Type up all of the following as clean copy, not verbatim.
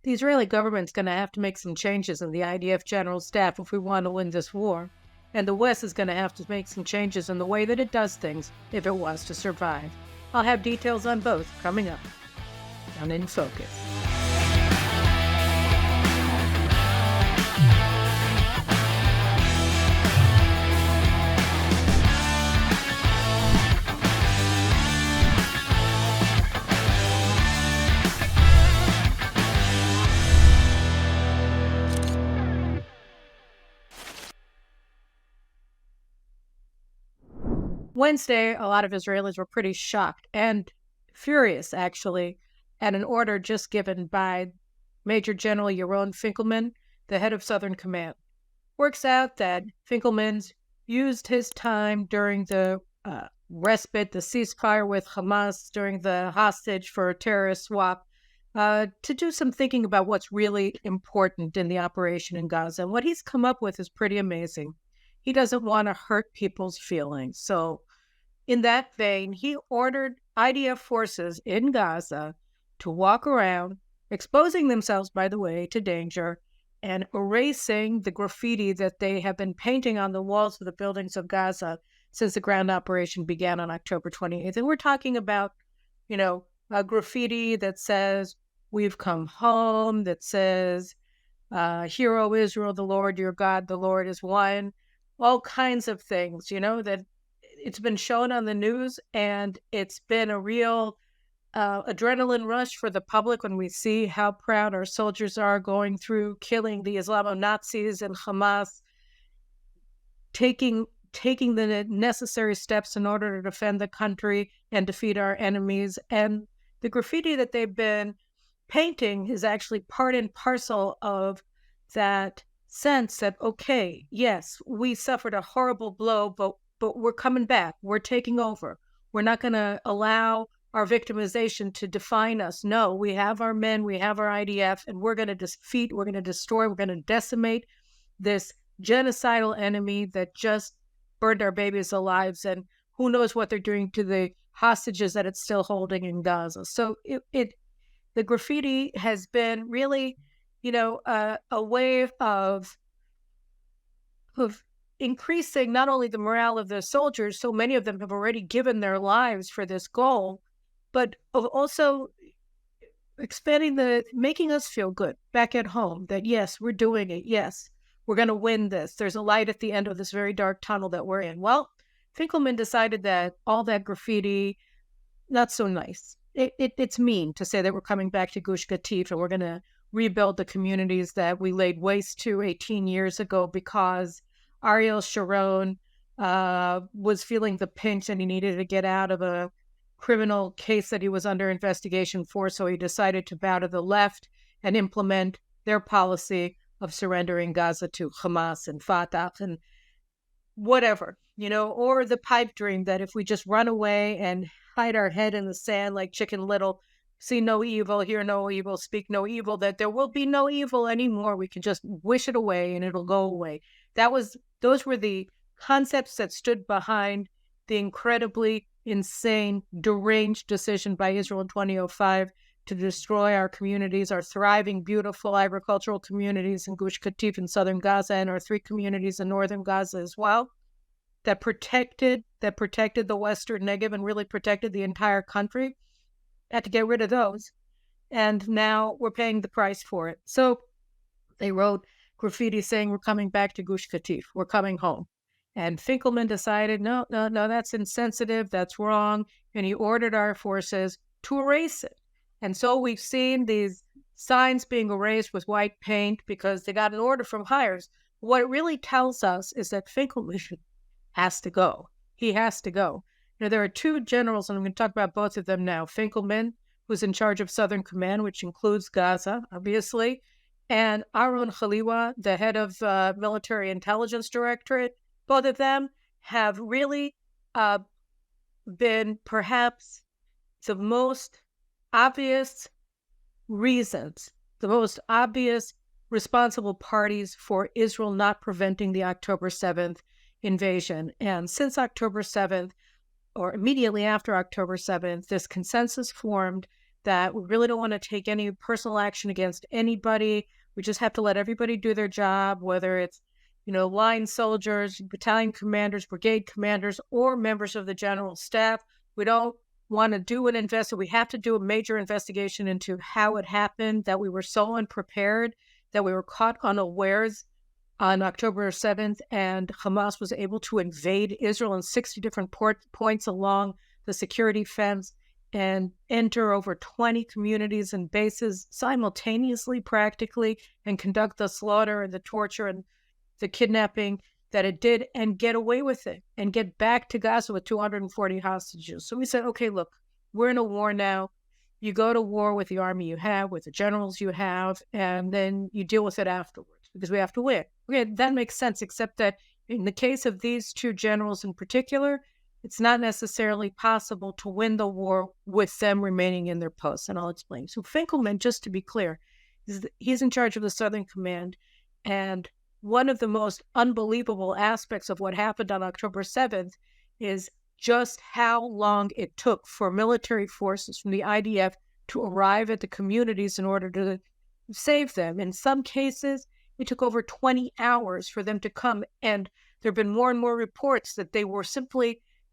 the Israeli government's going to have to make some changes in the IDF General Staff if we want to win this war. And the West is going to have to make some changes in the way that it does things if it wants to survive. I'll have details on both coming up on In Focus. Wednesday, a lot of Israelis were pretty shocked and furious, actually, at an order just given by Major General Yaron Finkelman, the head of Southern Command. Works out that Finkelman's used his time during the respite, the ceasefire with Hamas, during the hostage for a terrorist swap, to do some thinking about what's really important in the operation in Gaza. And what he's come up with is pretty amazing. He doesn't want to hurt people's feelings. So in that vein, he ordered IDF forces in Gaza to walk around, exposing themselves, by the way, to danger, and erasing the graffiti that they have been painting on the walls of the buildings of Gaza since the ground operation began on October 28th. And we're talking about, a graffiti that says, "We've come home," that says, "Hear, O Israel, the Lord your God, the Lord is one." All kinds of things, that it's been shown on the news, and it's been a real adrenaline rush for the public when we see how proud our soldiers are going through killing the Islamo-Nazis and Hamas, taking the necessary steps in order to defend the country and defeat our enemies. And the graffiti that they've been painting is actually part and parcel of that sense that, okay, yes, we suffered a horrible blow, but we're coming back. We're taking over. We're not going to allow our victimization to define us. No, we have our men, we have our IDF, and we're going to defeat, we're going to destroy, we're going to decimate this genocidal enemy that just burned our babies alive, and who knows what they're doing to the hostages that it's still holding in Gaza. So the graffiti has been really, a way of increasing not only the morale of the soldiers, so many of them have already given their lives for this goal, but of also making us feel good back at home that, yes, we're doing it. Yes, we're going to win this. There's a light at the end of this very dark tunnel that we're in. Well, Finkelman decided that all that graffiti, not so nice. It's mean to say that we're coming back to Gush Katif and we're going to rebuild the communities that we laid waste to 18 years ago because Ariel Sharon was feeling the pinch and he needed to get out of a criminal case that he was under investigation for. So he decided to bow to the left and implement their policy of surrendering Gaza to Hamas and Fatah and whatever, or the pipe dream that if we just run away and hide our head in the sand like Chicken Little, see no evil, hear no evil, speak no evil, that there will be no evil anymore. We can just wish it away and it'll go away. Those were the concepts that stood behind the incredibly insane, deranged decision by Israel in 2005 to destroy our communities, our thriving, beautiful agricultural communities in Gush Katif in southern Gaza and our 3 communities in northern Gaza as well, that protected the Western Negev and really protected the entire country. Had to get rid of those. And now we're paying the price for it. So they wrote graffiti saying, "We're coming back to Gush Katif. We're coming home." And Finkelman decided, no, that's insensitive. That's wrong. And he ordered our forces to erase it. And so we've seen these signs being erased with white paint because they got an order from hires. What it really tells us is that Finkelman has to go. He has to go. There are 2 generals, and I'm going to talk about both of them now. Finkelman, who's in charge of Southern Command, which includes Gaza, obviously, and Aaron Khaliwa, the head of Military Intelligence Directorate. Both of them have really been perhaps the most obvious reasons, the most obvious responsible parties for Israel not preventing the October 7th invasion. And since October 7th, or immediately after October 7th, this consensus formed that we really don't want to take any personal action against anybody. We just have to let everybody do their job, whether it's, line soldiers, battalion commanders, brigade commanders, or members of the general staff. We don't want to do an investigation. We have to do a major investigation into how it happened, that we were so unprepared, that we were caught unawares on October 7th, and Hamas was able to invade Israel in 60 different points along the security fence and enter over 20 communities and bases simultaneously, practically, and conduct the slaughter and the torture and the kidnapping that it did, and get away with it and get back to Gaza with 240 hostages. So we said, okay, look, we're in a war now. You go to war with the army you have, with the generals you have, and then you deal with it afterwards because we have to win. Okay, that makes sense, except that in the case of these two generals in particular, it's not necessarily possible to win the war with them remaining in their posts, and I'll explain. So Finkelman, just to be clear, he's in charge of the Southern Command, and one of the most unbelievable aspects of what happened on October 7th is just how long it took for military forces from the IDF to arrive at the communities in order to save them. In some cases, it took over 20 hours for them to come, and there have been more and more reports that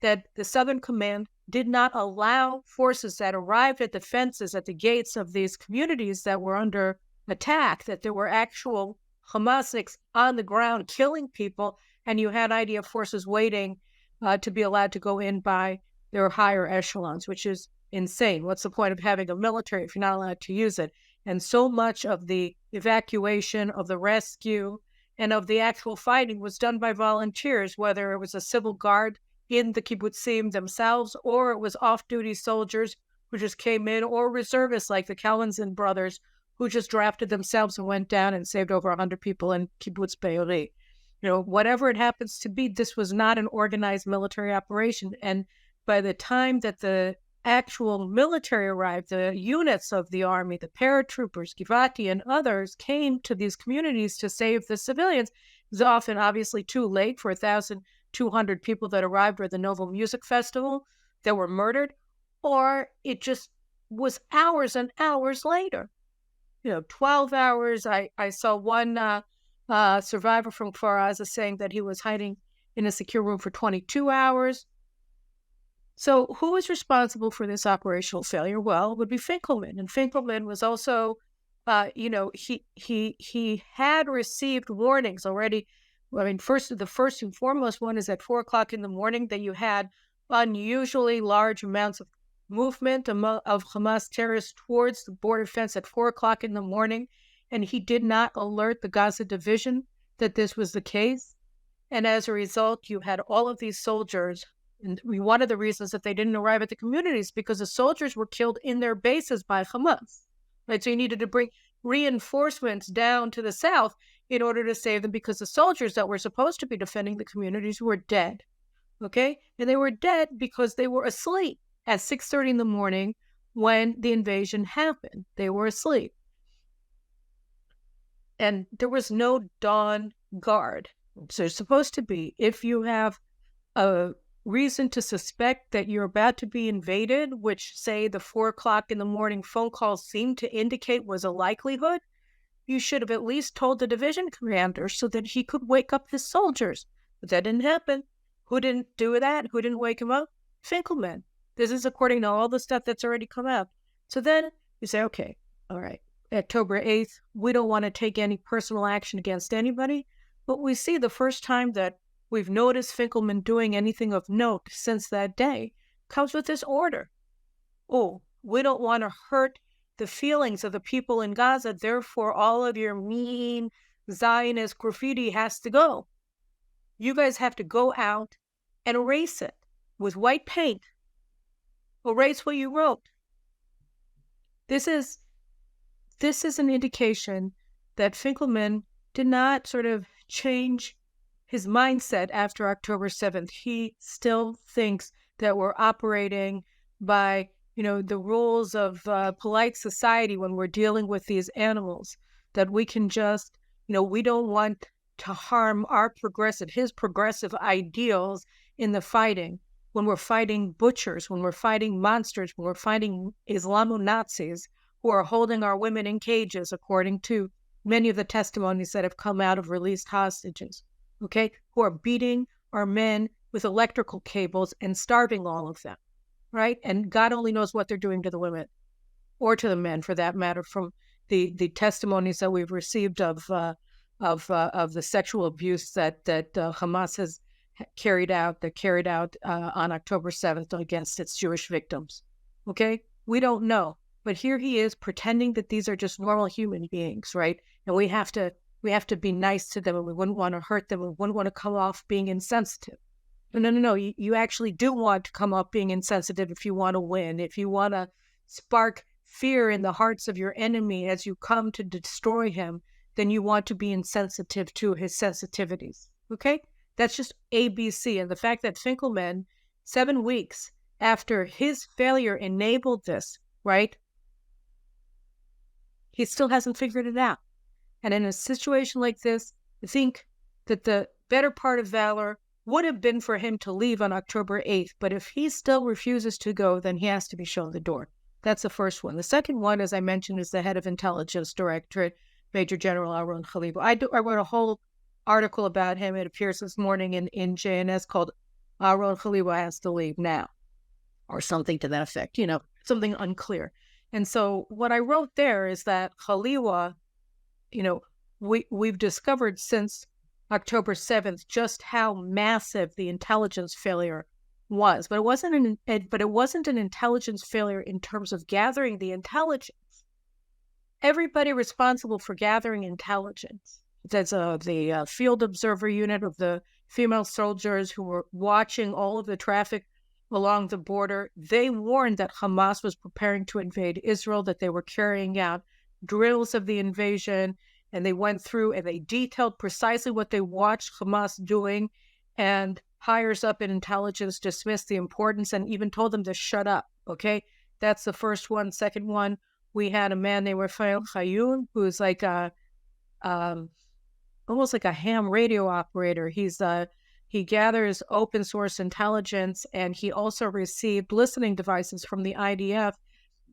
that the Southern Command did not allow forces that arrived at the fences, at the gates of these communities that were under attack, that there were actual Hamasics on the ground killing people, and you had IDF forces waiting to be allowed to go in by their higher echelons, which is insane. What's the point of having a military if you're not allowed to use it? And so much of the evacuation, of the rescue, and of the actual fighting was done by volunteers, whether it was a civil guard in the kibbutzim themselves, or it was off-duty soldiers who just came in, or reservists like the Kalinzin brothers who just drafted themselves and went down and saved over 100 people in Kibbutz Be'eri. Whatever it happens to be, this was not an organized military operation. And by the time that the actual military arrived, the units of the army, the paratroopers, Givati and others came to these communities to save the civilians. It was often obviously too late for 1,200 people that arrived at the Novo Music Festival that were murdered, or it just was hours and hours later. 12 hours. I saw one survivor from Kfar Aza saying that he was hiding in a secure room for 22 hours. So who was responsible for this operational failure? Well, it would be Finkelman. And Finkelman was also, he had received warnings already. The first and foremost one is at 4:00 in the morning that you had unusually large amounts of movement of Hamas terrorists towards the border fence at 4:00 in the morning, and he did not alert the Gaza division that this was the case. And as a result, you had all of these soldiers, and one of the reasons that they didn't arrive at the communities because the soldiers were killed in their bases by Hamas, right? So you needed to bring reinforcements down to the south in order to save them because the soldiers that were supposed to be defending the communities were dead, okay? And they were dead because they were asleep at 6:30 in the morning when the invasion happened. They were asleep. And there was no dawn guard. So it's supposed to be, if you have a reason to suspect that you're about to be invaded, which say the 4:00 in the morning phone call seemed to indicate was a likelihood, you should have at least told the division commander so that he could wake up his soldiers. But that didn't happen. Who didn't do that? Who didn't wake him up? Finkelman. This is according to all the stuff that's already come out. So then you say, okay, all right, October 8th, we don't want to take any personal action against anybody, but we see the first time that we've noticed Finkelman doing anything of note since that day comes with this order. Oh, we don't want to hurt the feelings of the people in Gaza, therefore all of your mean Zionist graffiti has to go. You guys have to go out and erase it with white paint. Erase what you wrote. This is an indication that Finkelman did not sort of change his mindset after October 7th. He still thinks that we're operating by, the rules of polite society when we're dealing with these animals, that we can just, we don't want to harm his progressive ideals in the fighting. when we're fighting butchers, when we're fighting monsters, when we're fighting Islamo-Nazis who are holding our women in cages, according to many of the testimonies that have come out of released hostages, okay, who are beating our men with electrical cables and starving all of them, right? And God only knows what they're doing to the women or to the men, for that matter, from the testimonies that we've received of the sexual abuse that Hamas has carried out on October 7th against its Jewish victims. Okay, we don't know, but here he is pretending that these are just normal human beings, right? And we have to be nice to them, and we wouldn't want to hurt them. We wouldn't want to come off being insensitive. No. You actually do want to come off being insensitive if you want to win, if you want to spark fear in the hearts of your enemy as you come to destroy him, then you want to be insensitive to his sensitivities. Okay? That's just ABC. And the fact that Finkelman, 7 weeks after his failure enabled this, right? He still hasn't figured it out. And in a situation like this, I think that the better part of valor would have been for him to leave on October 8th. But if he still refuses to go, then he has to be shown the door. That's the first one. The second one, as I mentioned, is the head of Intelligence Directorate, Major General Aaron Khalifa. I wrote a whole article about him. It appears this morning in JNS called Aaron Khalifa has to leave now, or something to that effect, something unclear. And so what I wrote there is that Khalifa, we've discovered since October 7th just how massive the intelligence failure was, but it wasn't an intelligence failure in terms of gathering the intelligence. Everybody responsible for gathering intelligence, there's the field observer unit of the female soldiers who were watching all of the traffic along the border. They warned that Hamas was preparing to invade Israel, that they were carrying out drills of the invasion, and they went through and they detailed precisely what they watched Hamas doing, and higher up in intelligence dismissed the importance and even told them to shut up, okay? That's the first one. Second one, we had a man named Rafael Hayun, who's like almost like a ham radio operator. He gathers open source intelligence, and he also received listening devices from the IDF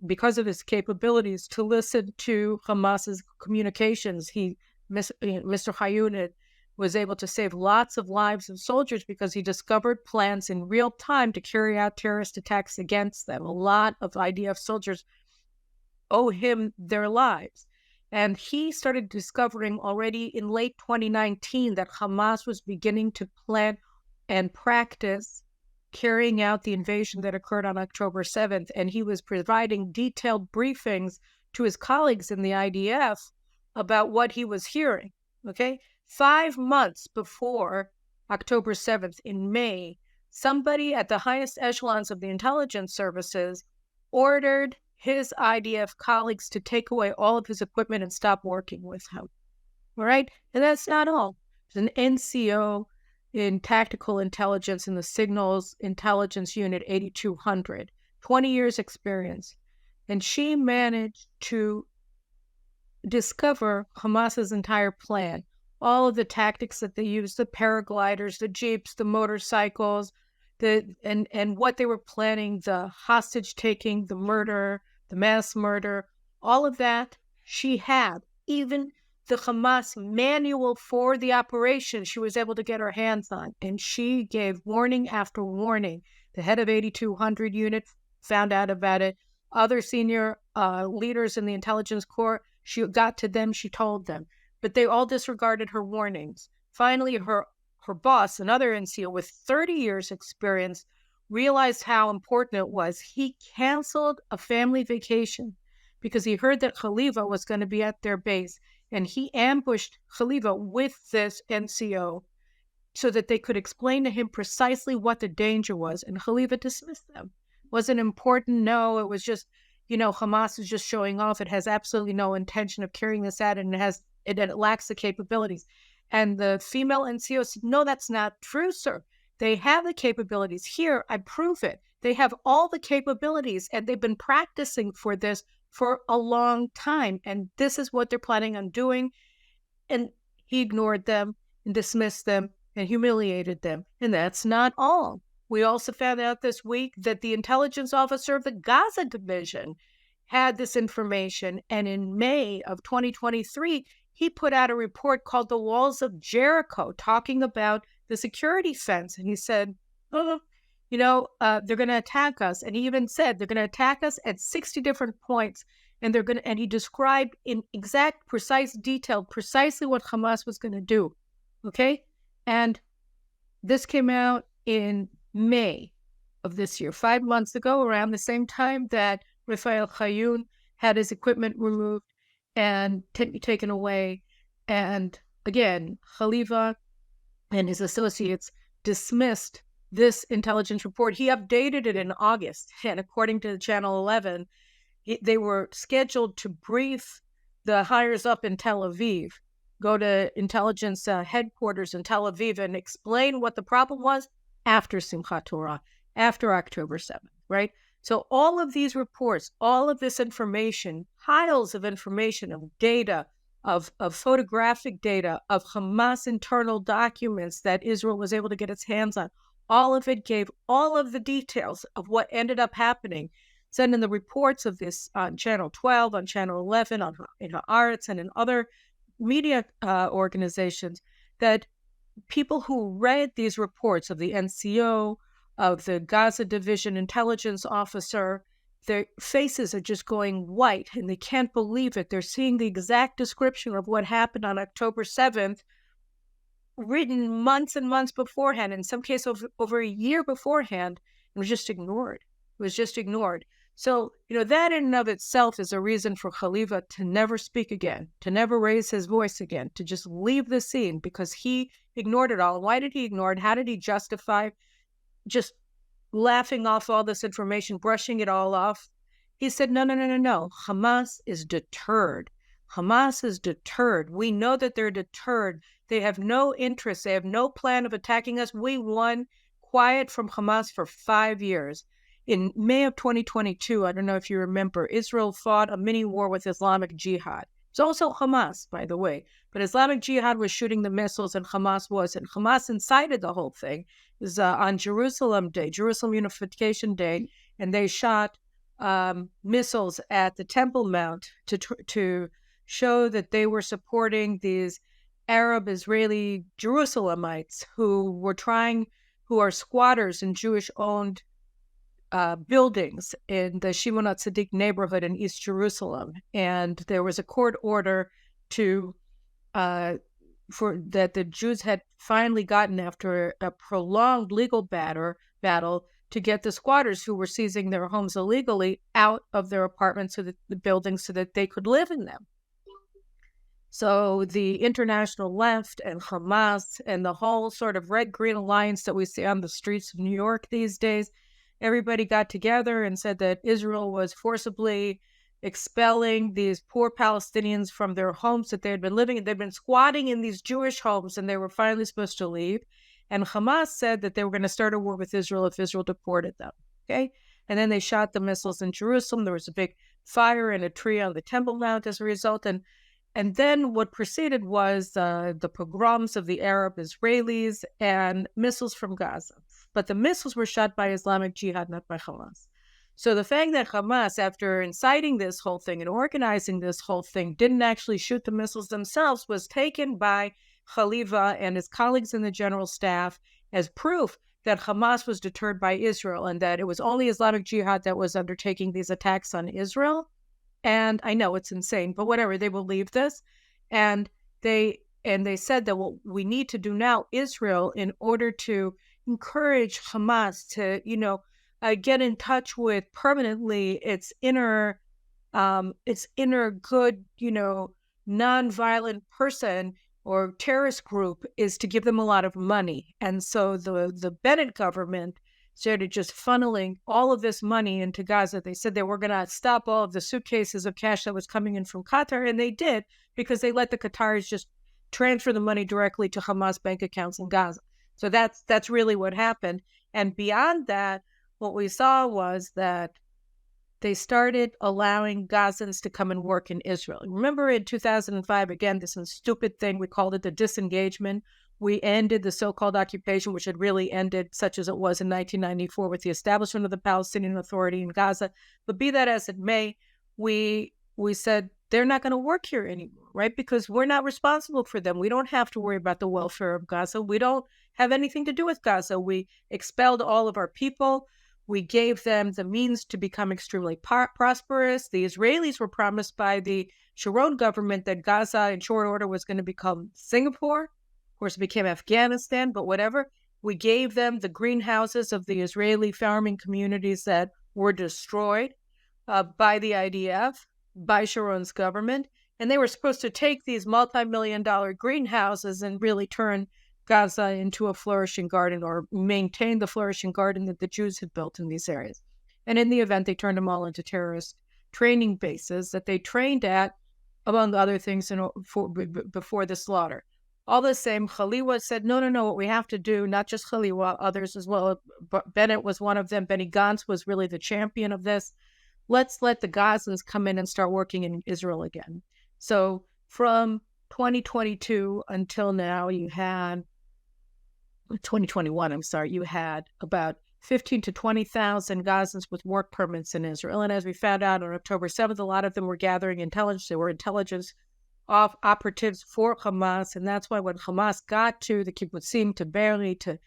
because of his capabilities to listen to Hamas's communications. Mr. Hayun was able to save lots of lives of soldiers because he discovered plans in real time to carry out terrorist attacks against them. A lot of IDF soldiers owe him their lives. And he started discovering already in late 2019 that Hamas was beginning to plan and practice carrying out the invasion that occurred on October 7th. And he was providing detailed briefings to his colleagues in the IDF about what he was hearing. Okay? 5 months before October 7th, in May, somebody at the highest echelons of the intelligence services ordered his IDF colleagues to take away all of his equipment and stop working with him. All right? And that's not all. There's an NCO in tactical intelligence in the Signals Intelligence Unit 8200, 20 years experience. And she managed to discover Hamas's entire plan, all of the tactics that they used, the paragliders, the jeeps, the motorcycles, and what they were planning, the hostage taking, the murder, the mass murder, all of that she had. Even the Hamas manual for the operation she was able to get her hands on, and she gave warning after warning. The head of 8200 unit found out about it. Other senior leaders in the intelligence corps, she got to them, she told them, but they all disregarded her warnings. Finally, her boss, another NCO with 30 years experience, realized how important it was. He canceled a family vacation because he heard that Khalifa was going to be at their base, and he ambushed Khalifa with this NCO so that they could explain to him precisely what the danger was, and Khalifa dismissed them. Was it important? No, it was just, Hamas is just showing off. It has absolutely no intention of carrying this out, and it lacks the capabilities. And the female NCO said, no, that's not true, sir. They have the capabilities. Here, I prove it. They have all the capabilities, and they've been practicing for this for a long time, and this is what they're planning on doing. And he ignored them and dismissed them and humiliated them. And that's not all. We also found out this week that the intelligence officer of the Gaza division had this information. And in May of 2023, he put out a report called The Walls of Jericho, talking about the security fence. And he said, they're going to attack us. And he even said they're going to attack us at 60 different points. And and he described in exact, precise detail, precisely what Hamas was going to do. Okay. And this came out in May of this year, 5 months ago, around the same time that Rafael Hayun had his equipment removed and taken away. And again, Khalifa and his associates dismissed this intelligence report. He updated it in August. And according to Channel 11, they were scheduled to brief the higher up in Tel Aviv, go to intelligence headquarters in Tel Aviv and explain what the problem was after Simchat Torah, after October 7th, right? So all of these reports, all of this information, piles of information, of data, of photographic data, of Hamas internal documents that Israel was able to get its hands on, all of it gave all of the details of what ended up happening. Sent in the reports of this on Channel 12, on Channel 11, in Haaretz, and in other media organizations, that people who read these reports of the NCO, of the Gaza Division intelligence officer, their faces are just going white and they can't believe it. They're seeing the exact description of what happened on October 7th, written months and months beforehand, in some cases over a year beforehand, and was just ignored. It was just ignored. So, that in and of itself is a reason for Khalifa to never speak again, to never raise his voice again, to just leave the scene, because he ignored it all. Why did he ignore it? How did he justify just laughing off all this information, brushing it all off? He said, no. Hamas is deterred. Hamas is deterred. We know that they're deterred. They have no interest. They have no plan of attacking us. We won quiet from Hamas for 5 years. In May of 2022, I don't know if you remember, Israel fought a mini war with Islamic Jihad. It's also Hamas, by the way. But Islamic Jihad was shooting the missiles and Hamas wasn't. Hamas incited the whole thing. It was on Jerusalem Day, Jerusalem Unification Day, and they shot missiles at the Temple Mount to show that they were supporting these Arab Israeli Jerusalemites who are squatters in Jewish-owned buildings in the Shimon HaTzadik neighborhood in East Jerusalem. And there was a court order for that the Jews had finally gotten, after a prolonged legal battle, to get the squatters who were seizing their homes illegally out of their apartments, the buildings, so that they could live in them. So the international left and Hamas and the whole sort of red-green alliance that we see on the streets of New York these days, everybody got together and said that Israel was forcibly expelling these poor Palestinians from their homes that they had been living in. They'd been squatting in these Jewish homes, and they were finally supposed to leave. And Hamas said that they were going to start a war with Israel if Israel deported them. Okay? And then they shot the missiles in Jerusalem. There was a big fire in a tree on the Temple Mount as a result. And then what preceded was the pogroms of the Arab Israelis and missiles from Gaza. But the missiles were shot by Islamic Jihad, not by Hamas. So the fact that Hamas, after inciting this whole thing and organizing this whole thing, didn't actually shoot the missiles themselves was taken by Khalifa and his colleagues in the General Staff as proof that Hamas was deterred by Israel and that it was only Islamic Jihad that was undertaking these attacks on Israel. And I know it's insane, but whatever, they believe this. And they said that what we need to do now, Israel, in order to encourage Hamas to, get in touch with permanently its inner good, nonviolent person or terrorist group, is to give them a lot of money. And so the Bennett government started just funneling all of this money into Gaza. They said they were going to stop all of the suitcases of cash that was coming in from Qatar, and they did, because they let the Qataris just transfer the money directly to Hamas bank accounts in Gaza. So that's really what happened. And beyond that, what we saw was that they started allowing Gazans to come and work in Israel. Remember in 2005, again, this is a stupid thing, we called it the disengagement, We ended the so-called occupation, which had really ended, such as it was in 1994 with the establishment of the Palestinian Authority in Gaza. But be that as it may, we said they're not going to work here anymore, right? Because we're not responsible for them. We don't have to worry about the welfare of Gaza. We don't have anything to do with Gaza. We expelled all of our people. We gave them the means to become extremely prosperous. The Israelis were promised by the Sharon government that Gaza in short order was going to become Singapore. Of course, it became Afghanistan, but whatever. We gave them the greenhouses of the Israeli farming communities that were destroyed by the IDF, by Sharon's government. And they were supposed to take these multi-million-dollar greenhouses and really turn Gaza into a flourishing garden, or maintain the flourishing garden that the Jews had built in these areas. And in the event, they turned them all into terrorist training bases that they trained at, among other things, before the slaughter. All the same, Khaliwa said, no, what we have to do, not just Khaliwa, others as well. Bennett was one of them. Benny Gantz was really the champion of this. Let's let the Gazans come in and start working in Israel again. So from 2022 until now, you had 2021, you had about 15 to 20,000 Gazans with work permits in Israel. And as we found out on October 7th, a lot of them were gathering intelligence. They were intelligence operatives for Hamas. And that's why when Hamas got to the kibbutzim, to Be'eri, to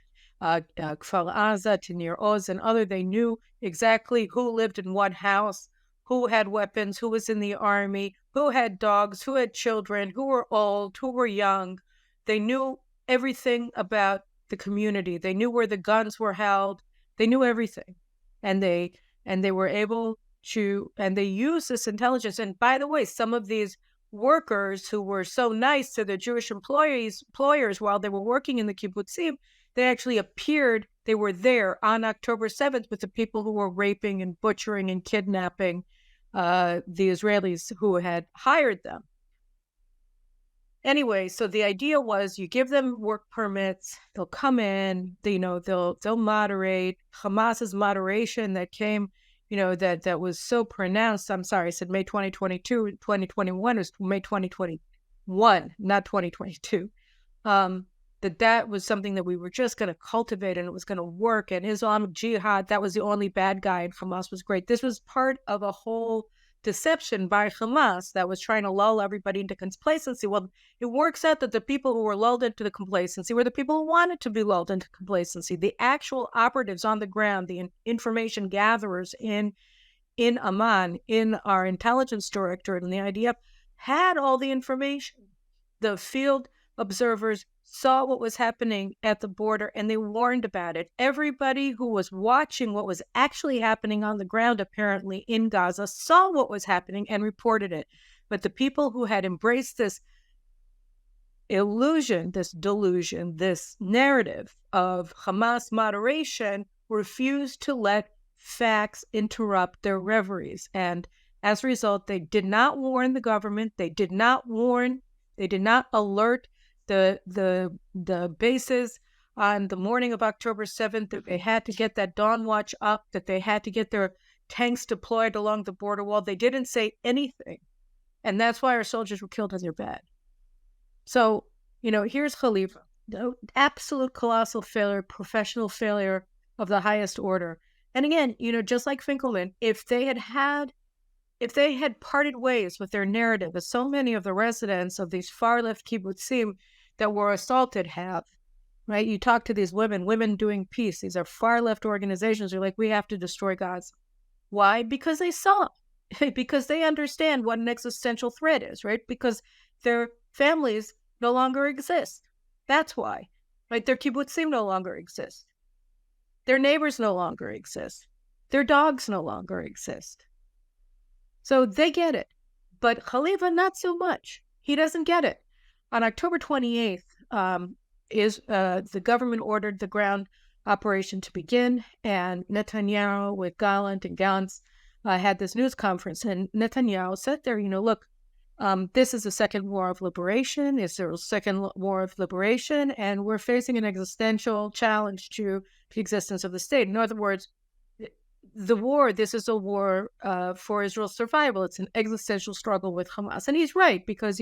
Kfar Aza, to Nir Oz and other, they knew exactly who lived in what house, who had weapons, who was in the army, who had dogs, who had children, who were old, who were young. They knew everything about the community. They knew where the guns were held. They knew everything. And they were able to, and they used this intelligence. And by the way, some of these workers who were so nice to the Jewish employers while they were working in the kibbutzim, they actually appeared, they were there on October 7th with the people who were raping and butchering and kidnapping the Israelis who had hired them. Anyway, so the idea was you give them work permits, they'll come in, they'll moderate. Hamas's moderation that came, that was so pronounced. I'm sorry, I said May 2022, 2021 was May 2021, not 2022. That was something that we were just going to cultivate and it was going to work. And Islamic Jihad, that was the only bad guy, and Hamas was great. This was part of a whole deception by Hamas that was trying to lull everybody into complacency. Well, it works out that the people who were lulled into the complacency were the people who wanted to be lulled into complacency. The actual operatives on the ground, the information gatherers in Amman, in our intelligence directorate and the IDF, had all the information. The field observers saw what was happening at the border and they warned about it. Everybody who was watching what was actually happening on the ground, apparently in Gaza, saw what was happening and reported it. But the people who had embraced this illusion, this delusion, this narrative of Hamas moderation refused to let facts interrupt their reveries. And as a result, they did not warn the government. They did not alert the bases on the morning of October 7th that they had to get that dawn watch up, that they had to get their tanks deployed along the border wall. They didn't say anything. And that's why our soldiers were killed in their bed. So, here's Khalifa, the absolute colossal failure, professional failure of the highest order. And again, just like Finkelman, if they had parted ways with their narrative, as so many of the residents of these far-left kibbutzim that were assaulted have, right? You talk to these women doing peace. These are far-left organizations. They're like, we have to destroy Gaza. Why? Because they saw, because they understand what an existential threat is, right? Because their families no longer exist. That's why, right? Their kibbutzim no longer exist. Their neighbors no longer exist. Their dogs no longer exist. So they get it. But Khalifa, not so much. He doesn't get it. On October 28th, the government ordered the ground operation to begin, and Netanyahu with Gallant and Gantz had this news conference, and Netanyahu said there, look, this is a second war of liberation, Israel's second war of liberation, and we're facing an existential challenge to the existence of the state. In other words, this is a war for Israel's survival. It's an existential struggle with Hamas. And he's right, because,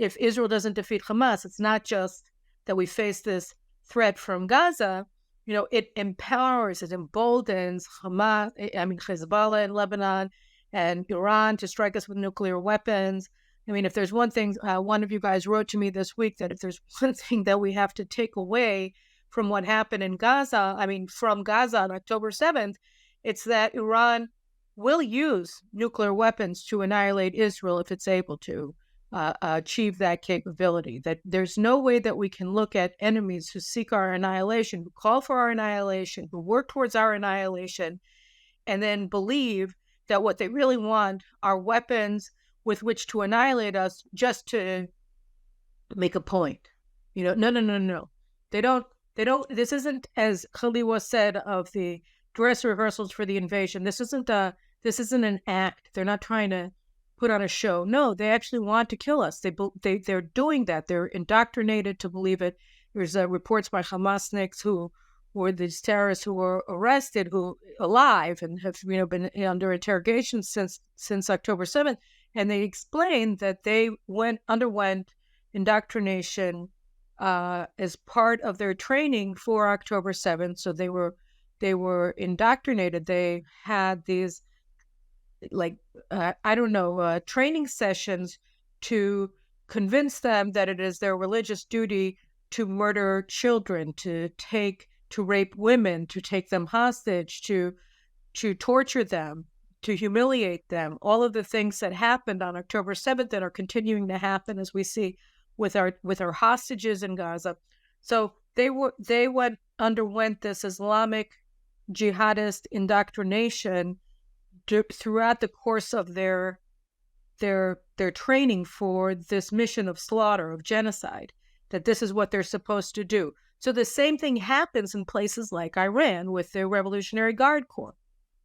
if Israel doesn't defeat Hamas, it's not just that we face this threat from Gaza, it empowers, it emboldens Hezbollah in Lebanon and Iran to strike us with nuclear weapons. If there's one thing, one of you guys wrote to me this week that if there's one thing that we have to take away from what happened in Gaza, from Gaza on October 7th, it's that Iran will use nuclear weapons to annihilate Israel if it's able to achieve that capability. That there's no way that we can look at enemies who seek our annihilation, who call for our annihilation, who work towards our annihilation, and then believe that what they really want are weapons with which to annihilate us just to make a point. No. They don't. This isn't, as Khaliwa said of the dress rehearsals for the invasion. This isn't an act. They're not trying to put on a show. No, they actually want to kill us. They're doing that. They're indoctrinated to believe it. There's reports by Hamasniks who were these terrorists who were arrested, who alive and have been under interrogation since October 7th, and they explained that they underwent indoctrination as part of their training for October 7th. So they were indoctrinated. They had these training sessions to convince them that it is their religious duty to murder children, to rape women, to take them hostage, to torture them, to humiliate them. All of the things that happened on October 7th that are continuing to happen, as we see with our hostages in Gaza. So they underwent this Islamic jihadist indoctrination throughout the course of their training for this mission of slaughter, of genocide, that this is what they're supposed to do. So the same thing happens in places like Iran with their Revolutionary Guard Corps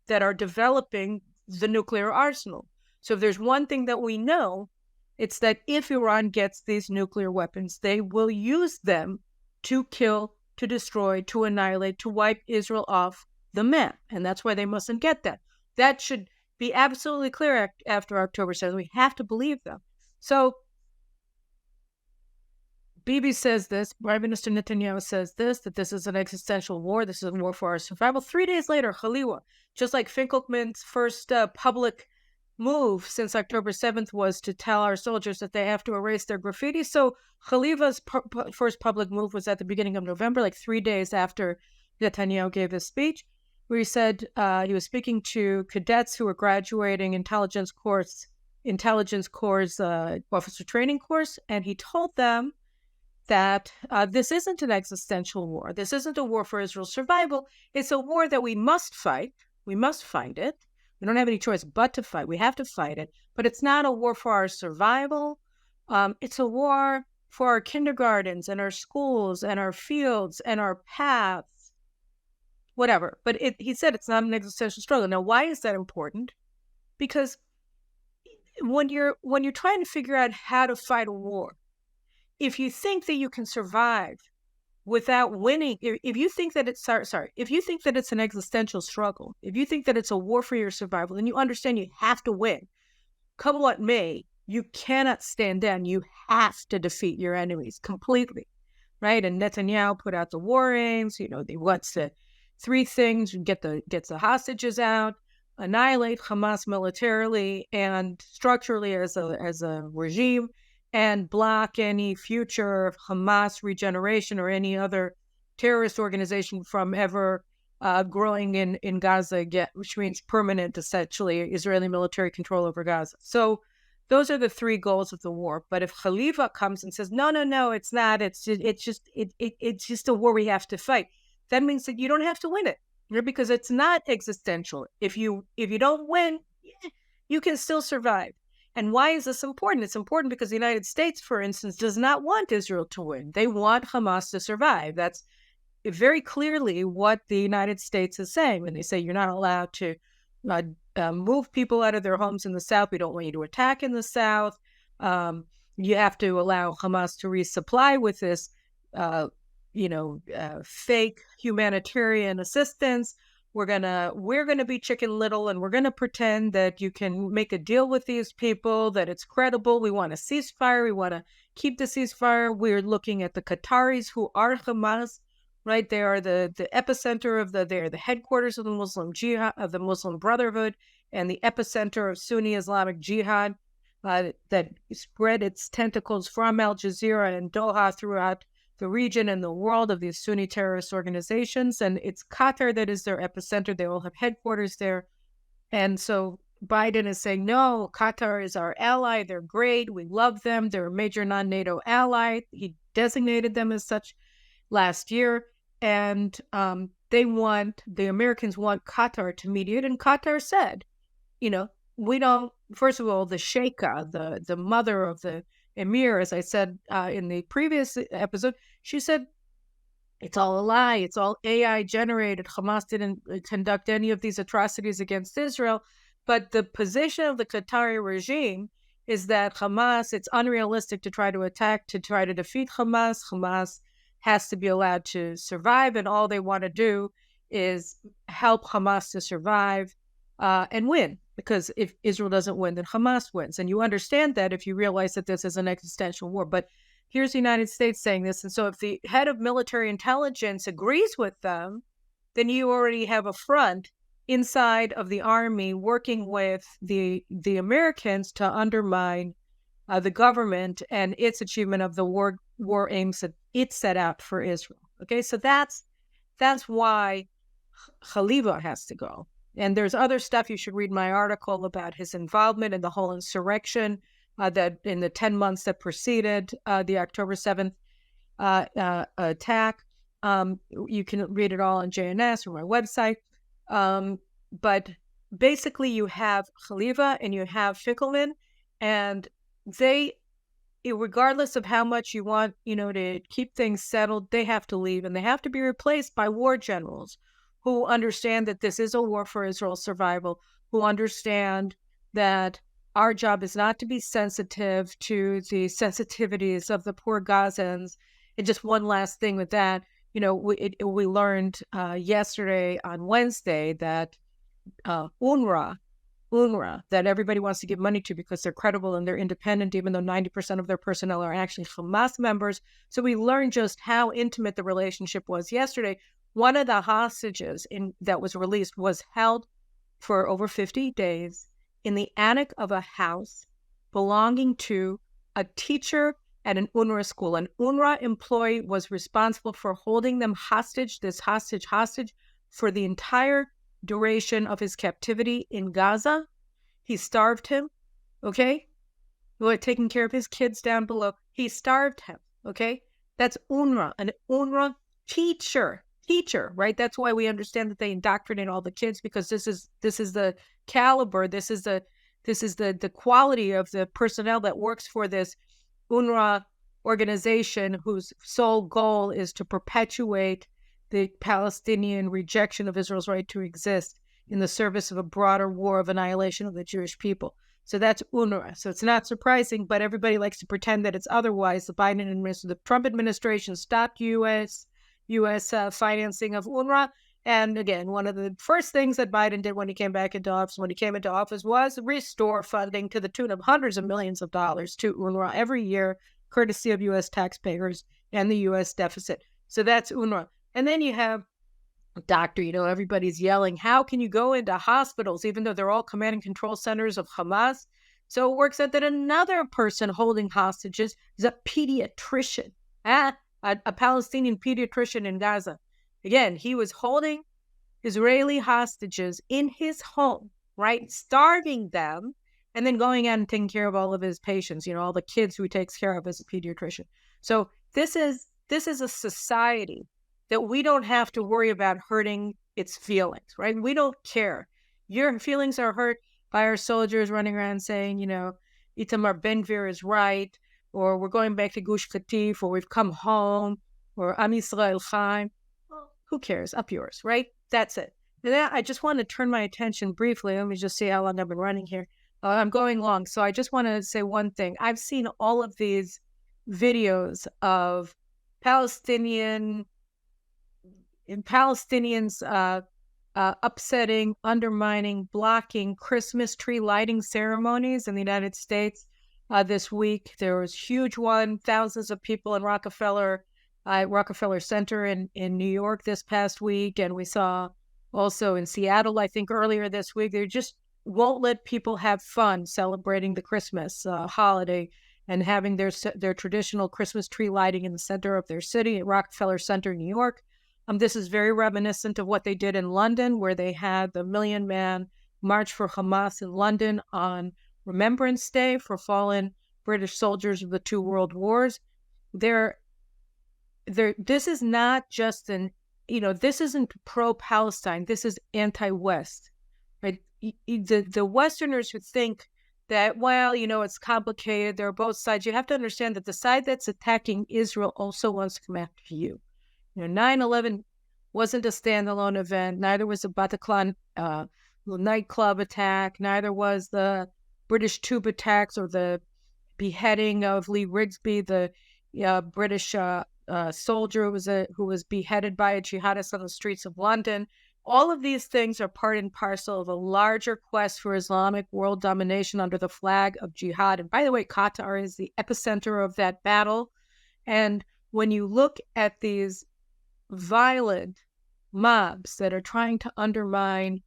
that are developing the nuclear arsenal. So if there's one thing that we know, it's that if Iran gets these nuclear weapons, they will use them to kill, to destroy, to annihilate, to wipe Israel off the map. And that's why they mustn't get that. That should be absolutely clear after October 7th. We have to believe them. So Bibi says this, Prime Minister Netanyahu says this, that this is an existential war. This is a war for our survival. 3 days later, Khaliwa, just like Finkelman's first public move since October 7th was to tell our soldiers that they have to erase their graffiti. So Khalifa's first public move was at the beginning of November, like 3 days after Netanyahu gave his speech, where he said he was speaking to cadets who were graduating intelligence corps' officer training course, and he told them that this isn't an existential war. This isn't a war for Israel's survival. It's a war that we must fight. We must fight it. We don't have any choice but to fight. We have to fight it. But it's not a war for our survival. It's a war for our kindergartens and our schools and our fields and our paths, whatever. But he said it's not an existential struggle. Now, why is that important? Because when you're trying to figure out how to fight a war, if you think that you can survive without winning, if you think that it's an existential struggle, if you think that it's a war for your survival, then you understand you have to win. Come what may, you cannot stand down. You have to defeat your enemies completely, right? And Netanyahu put out the war aims. He wants to 3 things: get the hostages out, annihilate Hamas militarily and structurally as a regime, and block any future Hamas regeneration or any other terrorist organization from ever growing in Gaza again, which means permanent, essentially, Israeli military control over Gaza. So those are the 3 goals of the war. But if Khalifa comes and says, no, it's not, it's just a war we have to fight, that means that you don't have to win it, because it's not existential. If you don't win, you can still survive. And why is this important? It's important because the United States, for instance, does not want Israel to win. They want Hamas to survive. That's very clearly what the United States is saying when they say you're not allowed to move people out of their homes in the South. We don't want you to attack in the South. You have to allow Hamas to resupply with this, fake humanitarian assistance. we're gonna be Chicken Little, and we're gonna pretend that you can make a deal with these people, that it's credible. We want a ceasefire. We want to keep the ceasefire. We're looking at the Qataris, who are Hamas, right? They are the epicenter of they're the headquarters of the Muslim Jihad, of the Muslim Brotherhood, and the epicenter of Sunni Islamic Jihad that spread its tentacles from Al Jazeera and Doha throughout the region and the world of these Sunni terrorist organizations. And it's Qatar that is their epicenter. They all have headquarters there. And so Biden is saying, no, Qatar is our ally. They're great. We love them. They're a major non-NATO ally. He designated them as such last year. And the Americans want Qatar to mediate. And Qatar said, we don't, first of all, the Sheikha, the mother of the Emir, as I said in the previous episode, she said, it's all a lie. It's all AI generated. Hamas didn't conduct any of these atrocities against Israel. But the position of the Qatari regime is that Hamas, it's unrealistic to try to attack, to try to defeat Hamas. Hamas has to be allowed to survive, and all they want to do is help Hamas to survive and win. Because if Israel doesn't win, then Hamas wins. And you understand that if you realize that this is an existential war. But here's the United States saying this. And so if the head of military intelligence agrees with them, then you already have a front inside of the army working with the Americans to undermine the government and its achievement of the war aims that it set out for Israel. Okay, so that's why Khalifa has to go. And there's other stuff. You should read my article about his involvement in the whole insurrection that in the 10 months that preceded the October 7th attack. You can read it all on JNS or my website. But basically you have Khalifa and you have Fickelman, and they, regardless of how much you want, to keep things settled, they have to leave, and they have to be replaced by war generals who understand that this is a war for Israel's survival, who understand that our job is not to be sensitive to the sensitivities of the poor Gazans. And just one last thing with that, we learned yesterday on Wednesday that UNRWA, that everybody wants to give money to because they're credible and they're independent, even though 90% of their personnel are actually Hamas members. So we learned just how intimate the relationship was yesterday. One of the hostages that was released was held for over 50 days in the attic of a house belonging to a teacher at an UNRWA school. An UNRWA employee was responsible for holding them hostage, this hostage, for the entire duration of his captivity in Gaza. He starved him, okay? He was taking care of his kids down below. He starved him, okay? That's UNRWA, an UNRWA teacher, right? That's why we understand that they indoctrinate all the kids, because this is the caliber, this is the quality of the personnel that works for this UNRWA organization, whose sole goal is to perpetuate the Palestinian rejection of Israel's right to exist in the service of a broader war of annihilation of the Jewish people. So that's UNRWA. So it's not surprising, but everybody likes to pretend that it's otherwise. The Biden administration, the Trump administration stopped U.S. Financing of UNRWA. And again, one of the first things that Biden did when he came into office, was restore funding to the tune of hundreds of millions of dollars to UNRWA every year, courtesy of U.S. taxpayers and the U.S. deficit. So that's UNRWA. And then you have doctor, everybody's yelling, how can you go into hospitals, even though they're all command and control centers of Hamas? So it works out that another person holding hostages is a pediatrician, a Palestinian pediatrician in Gaza. Again, he was holding Israeli hostages in his home, right? Starving them, and then going out and taking care of all of his patients, all the kids who he takes care of as a pediatrician. So this is a society that we don't have to worry about hurting its feelings, right? We don't care. Your feelings are hurt by our soldiers running around saying, Itamar Ben-Gvir is right, or we're going back to Gush Katif, or we've come home, or Am Yisrael Chaim. Well, who cares? Up yours, right? That's it. Now, I just want to turn my attention briefly. Let me just see how long I've been running here. I'm going long, so I just want to say one thing. I've seen all of these videos of Palestinians upsetting, undermining, blocking Christmas tree lighting ceremonies in the United States this week. There was a huge one, thousands of people in Rockefeller Center in New York this past week. And we saw also in Seattle, I think earlier this week, they just won't let people have fun celebrating the Christmas holiday and having their traditional Christmas tree lighting in the center of their city at Rockefeller Center, New York. This is very reminiscent of what they did in London, where they had the Million Man March for Hamas in London on Remembrance Day for fallen British soldiers of the two world wars. This is not just this isn't pro-Palestine. This is anti-West, right? The Westerners who think that, well, it's complicated, there are both sides. You have to understand that the side that's attacking Israel also wants to come after you. 9/11 wasn't a standalone event. Neither was the Bataclan nightclub attack. Neither was the British tube attacks or the beheading of Lee Rigsby, the British soldier who was beheaded by a jihadist on the streets of London. All of these things are part and parcel of a larger quest for Islamic world domination under the flag of jihad. And by the way, Qatar is the epicenter of that battle. And when you look at these violent mobs that are trying to undermine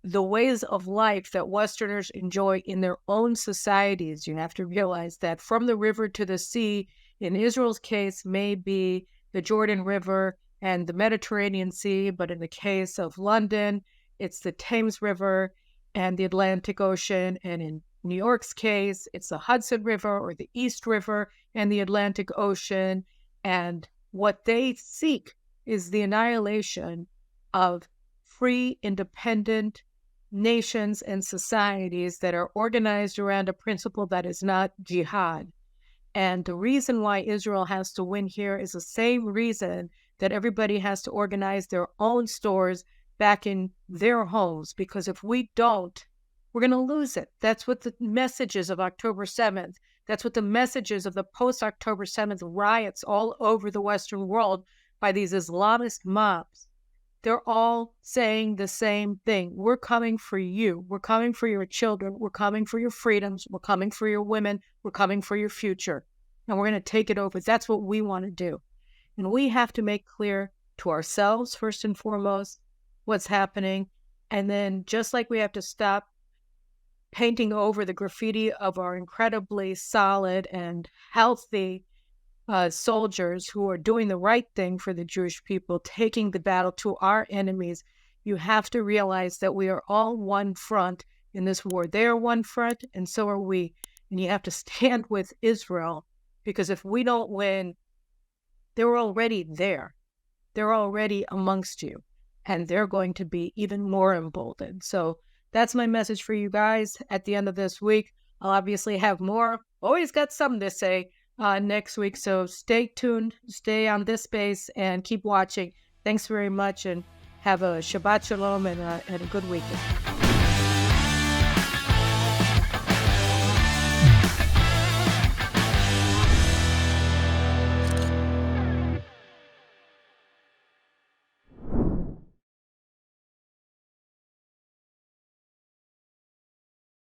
the ways of life that Westerners enjoy in their own societies, you have to realize that from the river to the sea, in Israel's case, may be the Jordan River and the Mediterranean Sea, but in the case of London, it's the Thames River and the Atlantic Ocean, and in New York's case, it's the Hudson River or the East River and the Atlantic Ocean. And what they seek is the annihilation of free, independent nations and societies that are organized around a principle that is not jihad. And the reason why Israel has to win here is the same reason that everybody has to organize their own stores back in their homes, because if we don't, we're going to lose it. That's what the message is of October 7th. That's what the message is of the post-October 7th riots all over the Western world by these Islamist mobs. They're all saying the same thing. We're coming for you. We're coming for your children. We're coming for your freedoms. We're coming for your women. We're coming for your future. And we're going to take it over. That's what we want to do. And we have to make clear to ourselves, first and foremost, what's happening. And then just like we have to stop painting over the graffiti of our incredibly solid and healthy soldiers who are doing the right thing for the Jewish people, taking the battle to our enemies, you have to realize that we are all one front in this war. They are one front, and so are we. And you have to stand with Israel, because if we don't win, they're already there. They're already amongst you, and they're going to be even more emboldened. So that's my message for you guys at the end of this week. I'll obviously have more. Always got something to say next week. So stay tuned, stay on this space, and keep watching. Thanks very much, and have a Shabbat Shalom and a good weekend.